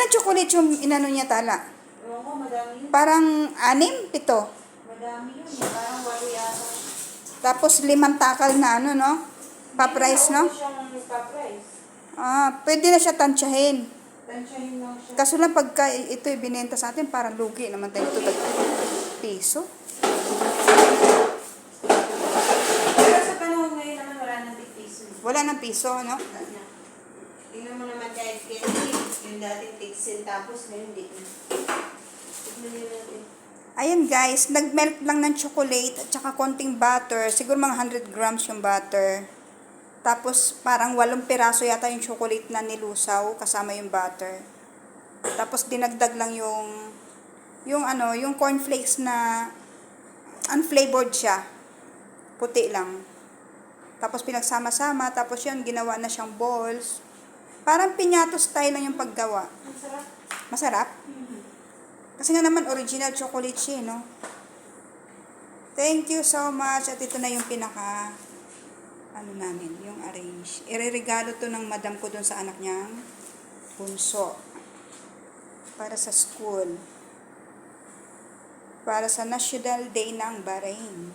Ilan chocolate yung inano niya, Tala? Oo, madami yun. Parang 6, 7. Madami yun. Parang 8 yata. Tapos 5 takal na ano, no? Pa-price, no? Hindi na siyang pa-price. Pwede na siya tansyahin. Tansyahin lang siya. Kaso lang pagka ito binenta sa atin, parang lugi naman tayo ito. Piso. Pero sa panahon ngayon naman, wala nang tig-piso. Wala ng piso, no? Tingnan mo naman kahit candy, yung dating tig-sin tapos ngayon hindi na. Tignan nyo natin. Ayan guys, nag-melt lang ng chocolate at saka konting butter. Siguro mga 100 grams yung butter. Tapos parang 8 piraso yata yung chocolate na nilusaw kasama yung butter. Tapos dinagdag lang yung cornflakes na unflavored siya. Puti lang. Tapos pinagsama-sama, tapos yun ginawa na siyang balls. Parang piñato style lang yung paggawa. Ang sarap. Masarap? Kasi nga naman original chocolate siya, no? Thank you so much. At ito na yung pinaka namin, yung arrange. Ireregalo to ng madam ko dun sa anak niyang bunso. Para sa school. Para sa National Day ng Bahrain.